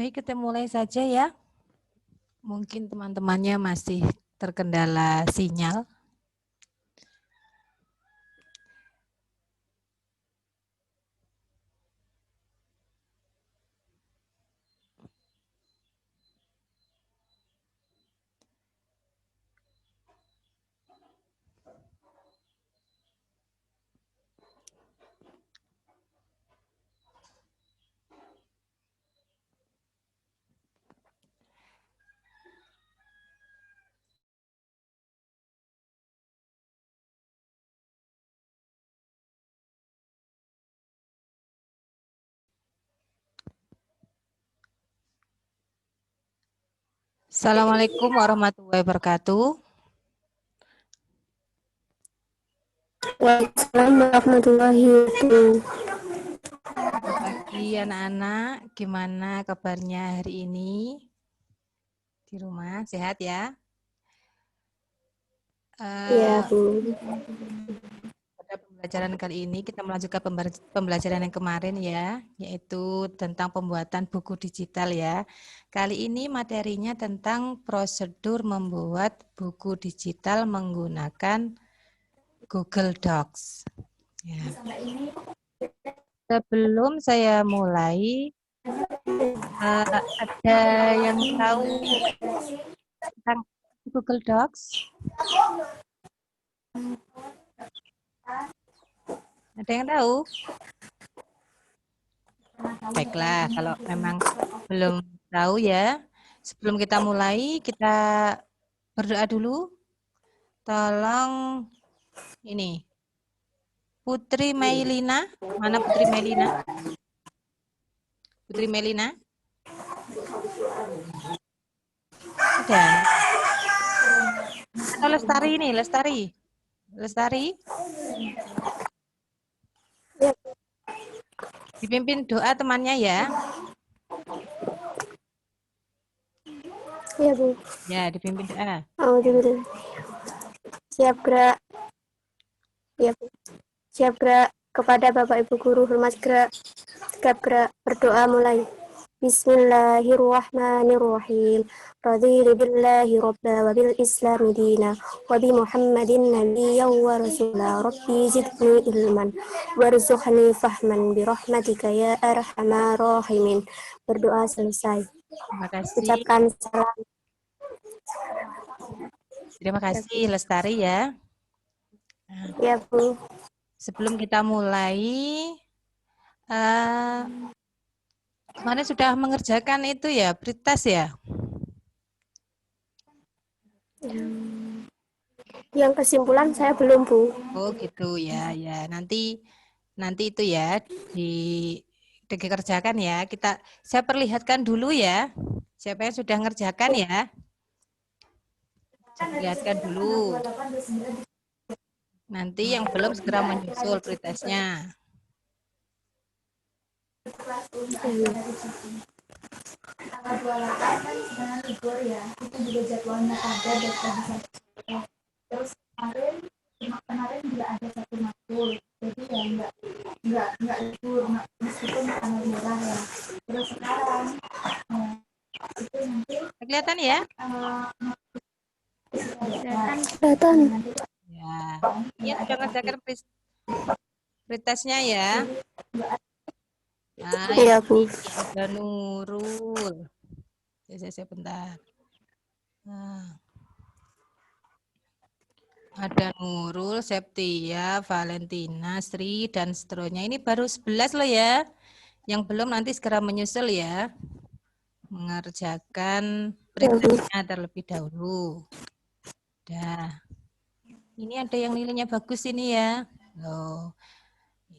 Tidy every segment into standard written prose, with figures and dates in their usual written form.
Baik, kita mulai saja ya. Mungkin teman-temannya masih terkendala sinyal. Assalamualaikum warahmatullahi wabarakatuh. Waalaikumsalam warahmatullahi wabarakatuh. Selamat pagi anak-anak, gimana kabarnya hari ini? Di rumah sehat ya? Ya, Bu. Pada pembelajaran kali ini kita melanjutkan pembelajaran yang kemarin ya, yaitu tentang pembuatan buku digital ya. Kali ini materinya tentang prosedur membuat buku digital menggunakan Google Docs. Ya. Sebelum saya mulai, ada yang tahu tentang Google Docs? Ada yang tahu? Baiklah, kalau memang belum tahu ya, sebelum kita mulai, kita berdoa dulu. Tolong ini, Putri Mailina, mana Putri Mailina? Putri Mailina? Ada? Atau Lestari ini, Lestari? Lestari? Dipimpin doa temannya ya. Ya, Bu. Ya, dipimpin doa. Alhamdulillah. Siap gerak. Ya, Bu. Siap gerak kepada Bapak Ibu Guru. Hormat gerak. Tegap gerak. Berdoa mulai. Bismillahirrahmanirrahim. Raditu billahi rabba wa bil islami dina wa bi Muhammadin nabiyyan wa rasula. Rabbi zidni ilman warzuqni fahman bi rahmatika ya arhamar rahimin. Berdoa selesai. Terima kasih. Ucapkan salam. Terima kasih Lestari ya. Nah, Ya, Bu. sebelum kita mulai, kemarin sudah mengerjakan itu ya, pretest ya? Yang kesimpulan saya belum, Bu. Oh gitu ya, ya. Nanti itu ya dikerjakan ya. Saya perlihatkan dulu ya. Siapa yang sudah mengerjakan ya? Saya perlihatkan dulu. Nanti yang belum segera menyusul pretestnya. Tanggal 28 kan sebenarnya libur ya, itu juga jadwalnya ada terus kemarin juga ada satu matkul, jadi ya nggak libur meskipun tanggal merah ya. Terus sekarang itu nanti Kelihatan ya? kelihatan. Ya. Ini sudah mengerjakan pretestnya ya. Nah, Iya, Bu. ada Nurul. Saya bentar. Nah. Ada Nurul, Septia, Valentina, Sri, dan seterusnya. Ini baru 11 loh ya. Yang belum nanti segera menyusul ya. Mengerjakan pretestnya terlebih dahulu. Dah. Ini ada yang nilainya bagus ini ya. Loh.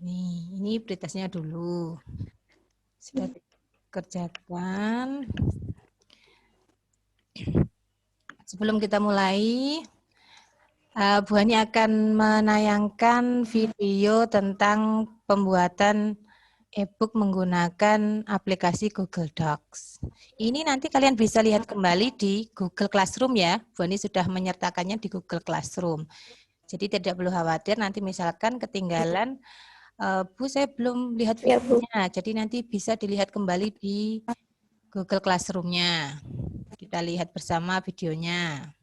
Ini pretestnya dulu. Sudah dikerjakan. Sebelum kita mulai, Bu Hani akan menayangkan video tentang pembuatan e-book menggunakan aplikasi Google Docs. Ini nanti kalian bisa lihat kembali di Google Classroom ya. Bu Hani sudah menyertakannya di Google Classroom. Jadi tidak perlu khawatir nanti misalkan ketinggalan, Bu saya belum lihat videonya. Jadi nanti bisa dilihat kembali di Google Classroom-nya. Kita lihat bersama videonya.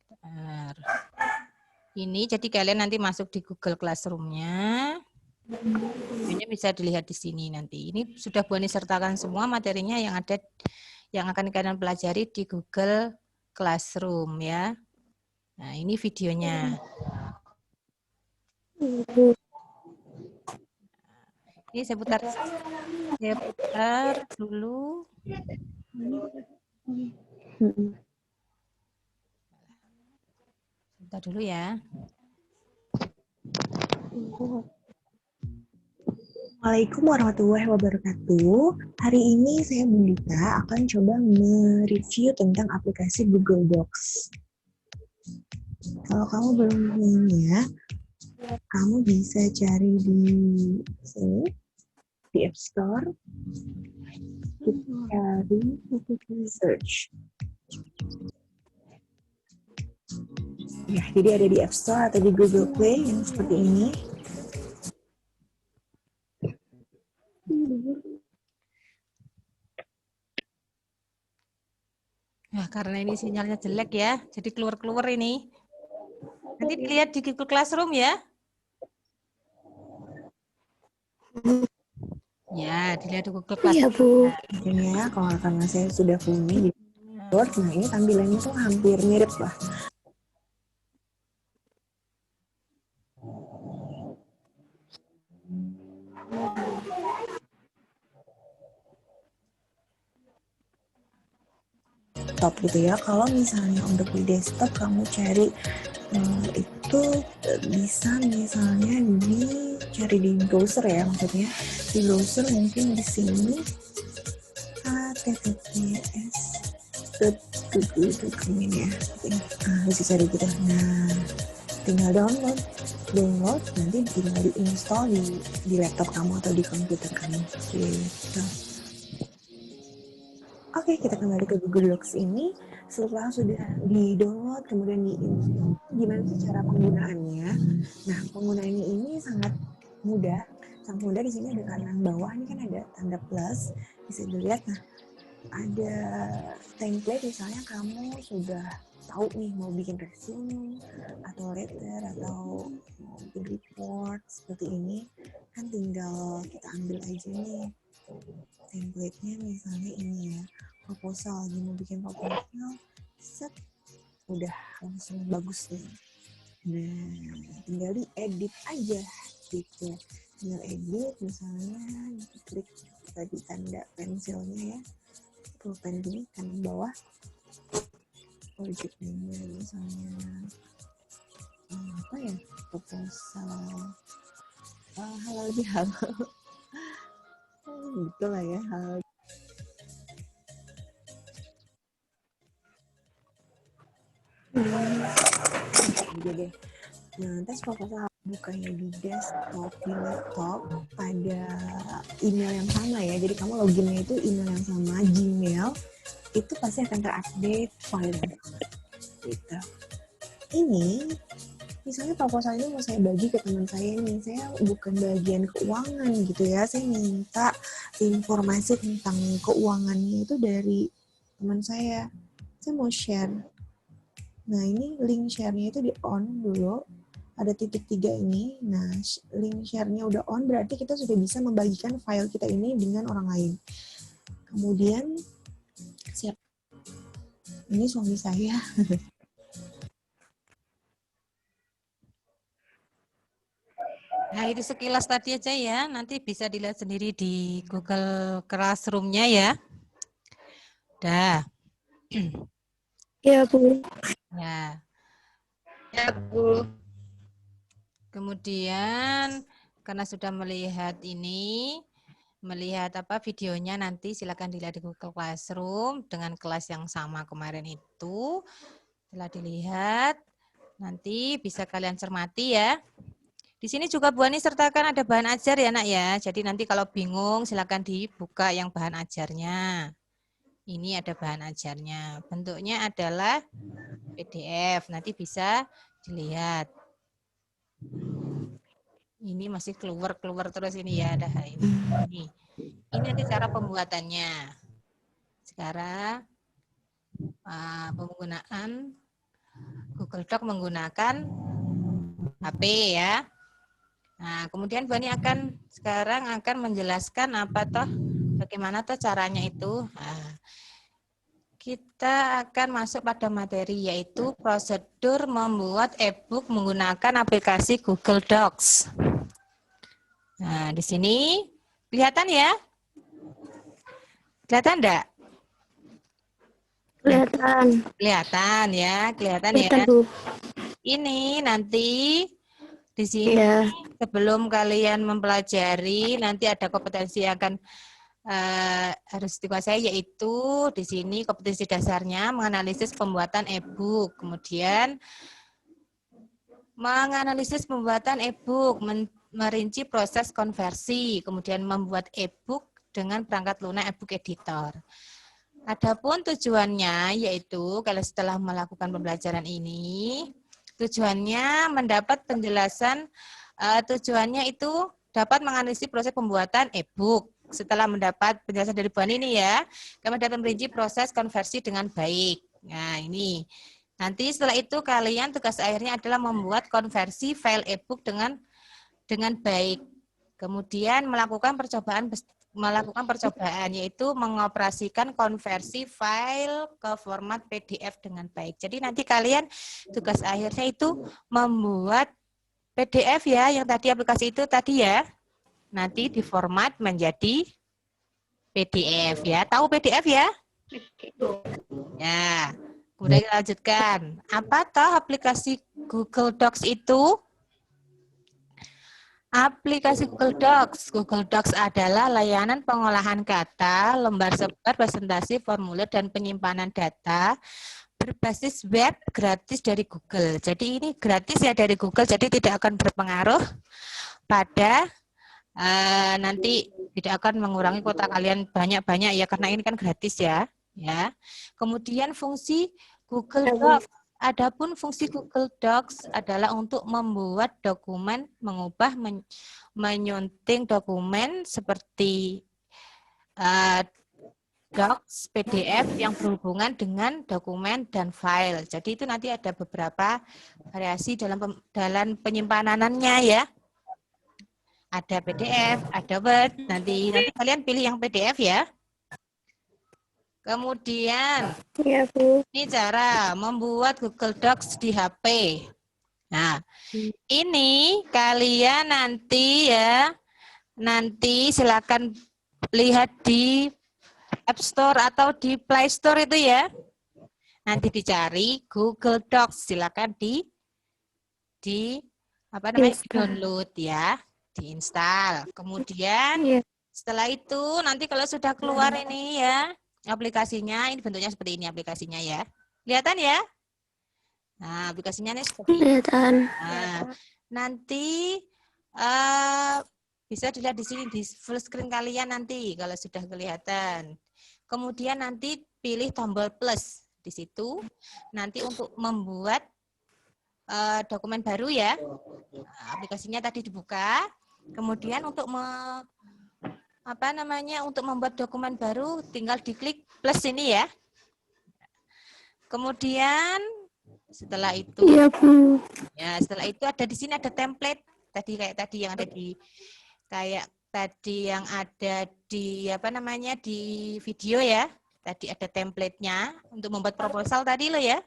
Bentar. Ini jadi kalian nanti masuk di Google Classroom-nya. Ini bisa dilihat di sini nanti. Ini sudah Bu Ani sertakan semua materinya yang ada yang akan kalian pelajari di Google Classroom ya. Nah, ini videonya. Ini saya putar dulu. Putar dulu ya. Assalamualaikum warahmatullahi wabarakatuh. Hari ini saya Bundita akan coba mereview tentang aplikasi Google Docs. Kalau kamu belum punya, kamu bisa cari di sini, di App Store, cari search. Ya, jadi ada di App Store atau di Google Play yang seperti ini. Nah, karena ini sinyalnya jelek ya, jadi keluar-keluar ini. Nanti dilihat di Google Classroom ya. Ya, dilihat di Google Classroom. Iya, Bu. Ya, kalau karena saya sudah punya di Word, nah ini tampilannya tuh hampir mirip lah. Desktop gitu ya. Kalau misalnya untuk di desktop kamu cari itu bisa misalnya cari di browser ya, maksudnya di browser mungkin di sini https://google.com ini ya, bisa cari gitu. Nah, tinggal download nanti tinggal diinstal di laptop kamu atau di komputer kamu gitu. Oke, kita kembali ke Google Docs ini. Setelah sudah di-download, kemudian di-install, gimana sih cara penggunaannya? Nah, penggunaannya ini sangat mudah. Sangat mudah. Di sini ada kanan bawah, ini kan ada tanda plus. Bisa dilihat, nah, ada template, misalnya kamu sudah tahu nih mau bikin resume, atau letter, atau mau bikin report, seperti ini. Kan tinggal kita ambil aja nih template-nya, misalnya ini ya, proposal, lagi mau bikin proposal, set, udah langsung bagus nih. Nah, tinggal diedit aja gitu. Tinggal edit, misalnya klik tadi tanda pensilnya ya, pulpen gini kanan bawah, project number misalnya apa ya, proposal halal bihalal gitu lah ya, halal. Jadi, nah, tes proposal bukanya di desktop, di laptop, pada email yang sama ya. Jadi kamu loginnya itu email yang sama, Gmail, itu pasti akan terupdate file gitu. Ini, misalnya proposal ini mau saya bagi ke teman saya nih, saya bukan bagian keuangan gitu ya, saya minta informasi tentang keuangannya itu dari teman saya mau share. Nah, ini link share-nya itu di on dulu, ada titik 3 ini. Nah, link share-nya udah on, berarti kita sudah bisa membagikan file kita ini dengan orang lain. Kemudian, siap. Ini suami saya. Nah, itu sekilas tadi aja ya. Nanti bisa dilihat sendiri di Google Classroom-nya ya. Dah. Ya, Bu. Ya. Ya, Bu. Kemudian karena sudah melihat ini, melihat videonya, nanti silakan dilihat di Google Classroom dengan kelas yang sama kemarin itu. Setelah dilihat, nanti bisa kalian cermati ya. Di sini juga Bu Ani sertakan ada bahan ajar ya nak ya. Jadi nanti kalau bingung silakan dibuka yang bahan ajarnya. Ini ada bahan ajarnya. Bentuknya adalah PDF. Nanti bisa dilihat. Ini masih keluar terus ini ya, dah ini. Ini nanti cara pembuatannya. Sekarang penggunaan Google Doc menggunakan HP ya. Nah, kemudian Bu Ani sekarang akan menjelaskan bagaimana caranya itu. Nah, kita akan masuk pada materi yaitu prosedur membuat e-book menggunakan aplikasi Google Docs. Nah, di sini kelihatan ya? Kelihatan enggak? Kelihatan. Kelihatan ya. Kelihatan, Bu. Ini nanti di sini Ya. sebelum kalian mempelajari nanti ada kompetensi yang akan harus dikuasai, yaitu di sini kompetensi dasarnya menganalisis pembuatan e-book, kemudian menganalisis pembuatan e-book, merinci proses konversi, kemudian membuat e-book dengan perangkat lunak e-book editor. Adapun tujuannya yaitu kalau setelah melakukan pembelajaran ini, tujuannya mendapat penjelasan, tujuannya itu dapat menganalisis proses pembuatan e-book. Setelah mendapat penjelasan dari Bu Ani ini ya, kami dapat merinci proses konversi dengan baik. Nah ini, nanti setelah itu kalian tugas akhirnya adalah membuat konversi file e-book dengan baik. Kemudian melakukan percobaan yaitu mengoperasikan konversi file ke format PDF dengan baik. Jadi nanti kalian tugas akhirnya itu membuat PDF ya, yang tadi aplikasi itu tadi ya. Nanti diformat menjadi PDF ya. Tahu PDF ya? Ya. Kemudian kita lanjutkan. Apa toh aplikasi Google Docs itu? Aplikasi Google Docs. Google Docs adalah layanan pengolahan kata, lembar sebar, presentasi, formulir, dan penyimpanan data berbasis web gratis dari Google. Jadi ini gratis ya dari Google, jadi tidak akan berpengaruh pada nanti tidak akan mengurangi kuota kalian banyak-banyak ya, karena ini kan gratis ya. Kemudian fungsi Google Docs. Adapun fungsi Google Docs adalah untuk membuat dokumen, mengubah, menyunting dokumen seperti Docs, PDF yang berhubungan dengan dokumen dan file. Jadi itu nanti ada beberapa variasi dalam penyimpanannya ya. Ada PDF, ada Word, nanti kalian pilih yang PDF ya. Kemudian, Ya, Bu. ini cara membuat Google Docs di HP. Nah, ini kalian nanti silakan lihat di App Store atau di Play Store itu ya. Nanti dicari Google Docs, silakan download ya. Diinstal. Kemudian setelah itu nanti kalau sudah keluar ini ya aplikasinya, ini bentuknya seperti ini aplikasinya ya. Kelihatan ya? Nah, aplikasinya ini seperti ini. Kelihatan. Nah, nanti bisa dilihat di sini di full screen kalian nanti kalau sudah kelihatan. Kemudian nanti pilih tombol plus di situ. Nanti untuk membuat dokumen baru ya. Nah, aplikasinya tadi dibuka. Kemudian untuk untuk membuat dokumen baru tinggal diklik plus ini ya. Kemudian setelah itu setelah itu ada di sini ada template kayak tadi yang ada di video ya. Tadi ada template-nya untuk membuat proposal tadi loh ya.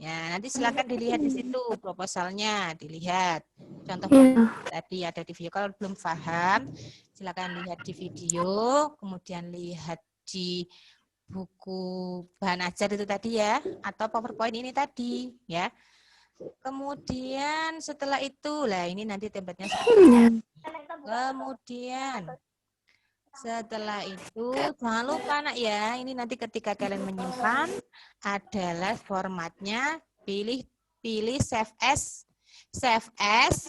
Ya, nanti silakan dilihat di situ proposalnya, dilihat. Contohnya tadi ada di video. Kalau belum paham, silakan lihat di video, kemudian lihat di buku bahan ajar itu tadi ya, atau PowerPoint ini tadi ya. Kemudian setelah itu, ini nanti template-nya. Kemudian setelah itu jangan lupa nak ya, ini nanti ketika kalian menyimpan adalah formatnya pilih save as,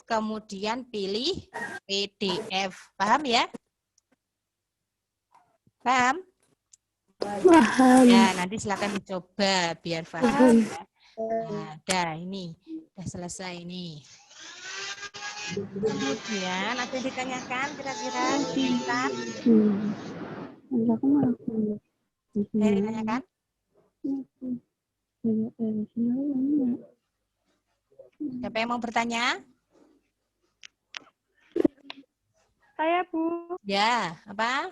kemudian pilih PDF. Paham ya? Paham? Paham. Ya, nanti silakan dicoba biar paham. Nah, ini udah selesai ini. Kemudian ada yang ditanyakan kira-kira Intan? Ada aku malah kulit. Ada yang ditanyakan? Siapa yang mau bertanya? Saya, Bu. Ya, apa?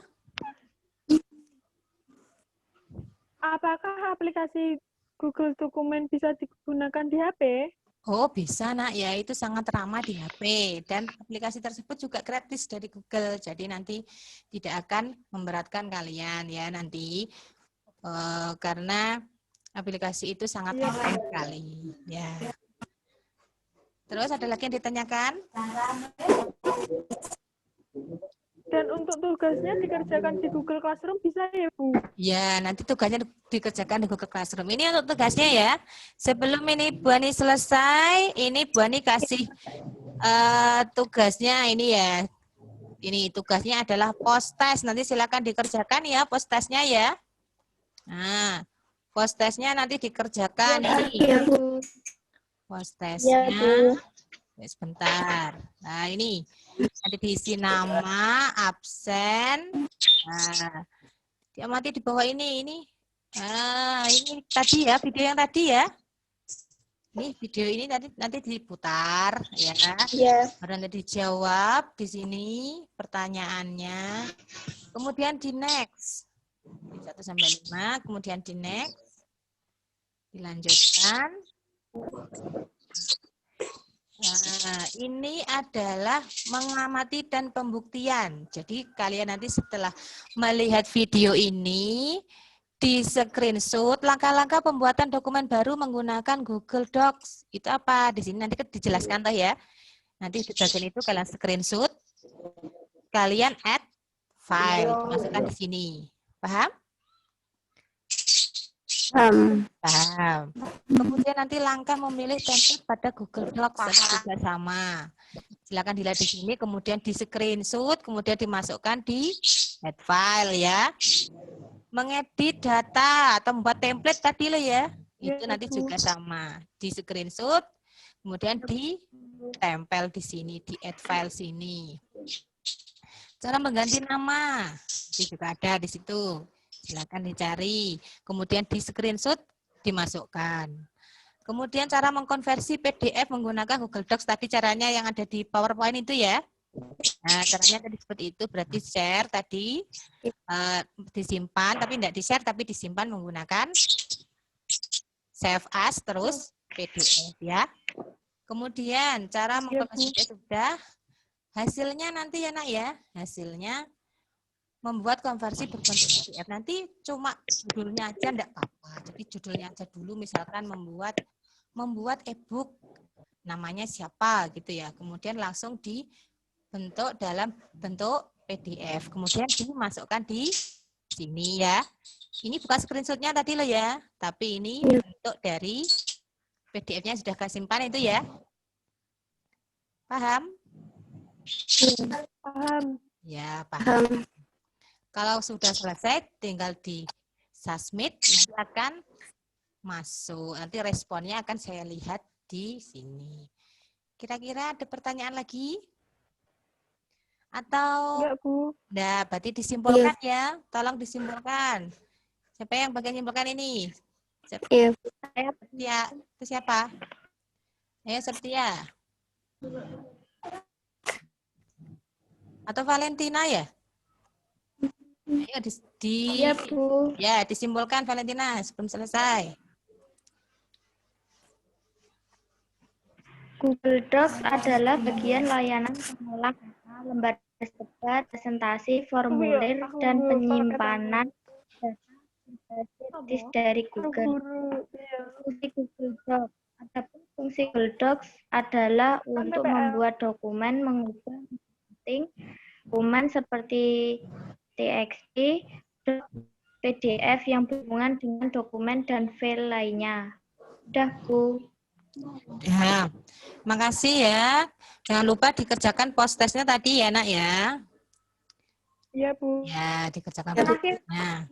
Apakah aplikasi Google Dokumen bisa digunakan di HP? Oh, bisa nak ya, itu sangat ramah di HP dan aplikasi tersebut juga gratis dari Google. Jadi nanti tidak akan memberatkan kalian ya nanti karena aplikasi itu sangat mudah sekali ya. Terus ada lagi yang ditanyakan? Dan untuk tugasnya dikerjakan di Google Classroom bisa ya, Bu? Ya, nanti tugasnya dikerjakan di Google Classroom. Ini untuk tugasnya ya. Sebelum ini Bu Ani selesai, ini Bu Ani kasih tugasnya ini ya. Ini tugasnya adalah post test. Nanti silakan dikerjakan ya post testnya ya. Nah, post testnya nanti dikerjakan ini. Iya, Bu. Post Iya, testnya. Bu. Sebentar. Nah, ini nanti diisi nama, absen. Nah, diamati di bawah ini. Ini tadi ya, video yang tadi ya. Nih, video ini nanti diputar ya. Iya. Baru nanti dijawab di sini pertanyaannya. Kemudian di next. Di 1 sampai 5, kemudian di next. Dilanjutkan. Nah, ini adalah mengamati dan pembuktian. Jadi kalian nanti setelah melihat video ini, di screenshot langkah-langkah pembuatan dokumen baru menggunakan Google Docs. Itu apa? Di sini nanti dijelaskan toh ya. Nanti di bagian itu kalian screenshot, kalian add file, masukkan di sini. Paham? Paham. Kemudian nanti langkah memilih template pada Google Docs juga sama. Silakan dilihat di sini, kemudian di screenshot, kemudian dimasukkan di add file ya. Mengedit data atau membuat template tadi loh ya. Itu nanti juga sama. Di screenshot, kemudian ditempel di sini, di add file sini. Cara mengganti nama, itu juga ada di situ. Silakan dicari. Kemudian di screenshot, dimasukkan. Kemudian cara mengkonversi PDF menggunakan Google Docs. Tadi caranya yang ada di PowerPoint itu ya. Nah, caranya tadi seperti itu. Berarti share tadi, disimpan, tapi tidak di-share, tapi disimpan menggunakan save as, terus PDF ya. Kemudian cara mengkonversi PDF sudah. Hasilnya nanti ya nak ya. Hasilnya membuat konversi berbentuk PDF. Nanti cuma judulnya aja enggak apa-apa. Jadi judulnya aja dulu, misalkan membuat e-book namanya siapa gitu ya. Kemudian langsung dibentuk dalam bentuk PDF. Kemudian dimasukkan di sini ya. Ini bukan screenshotnya tadi loh ya, tapi ini bentuk dari PDF-nya sudah kesimpan itu ya. Paham? Paham. Ya, paham. Kalau sudah selesai, tinggal di submit, nanti akan masuk. Nanti responnya akan saya lihat di sini. Kira-kira ada pertanyaan lagi? Atau Enggak, Bu. Nah, berarti disimpulkan ya. Tolong disimpulkan. Siapa yang bagian nyimpulkan ini? Iya. Saya Setia. Itu siapa? Saya Setia. Atau Valentina ya? Ayo Iya, Bu. Ya, disimpulkan Valentina sebelum selesai. Google Docs adalah bagian layanan pengolah data, lembar tersebar, presentasi, formulir, dan penyimpanan data berbasis dari Google. Fungsi Google Docs. Adapun fungsi Google Docs adalah untuk membuat dokumen, mengubah penting dokumen seperti TXT, PDF yang berhubungan dengan dokumen dan file lainnya. Udah, Bu. Ya, makasih ya. Jangan lupa dikerjakan post testnya tadi ya, nak ya. Iya, Bu. Ya, dikerjakan post testnya.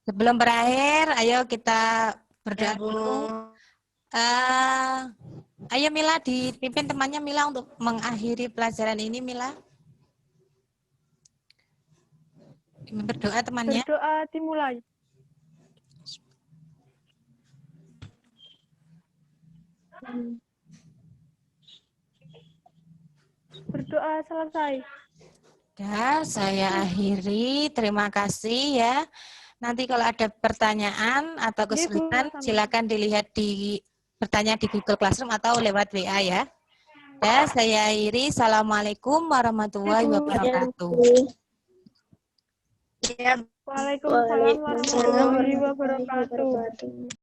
Sebelum berakhir, ayo kita berdoa dulu. Ayo Mila, dipimpin temannya Mila untuk mengakhiri pelajaran ini, Mila. Berdoa temannya. Berdoa dimulai. Berdoa selesai. Ya, saya akhiri. Terima kasih ya. Nanti kalau ada pertanyaan atau kesulitan, silakan dilihat bertanya di Google Classroom atau lewat WA ya. Ya, saya akhiri. Assalamualaikum warahmatullahi wabarakatuh. Waalaikumsalam warahmatullahi wabarakatuh.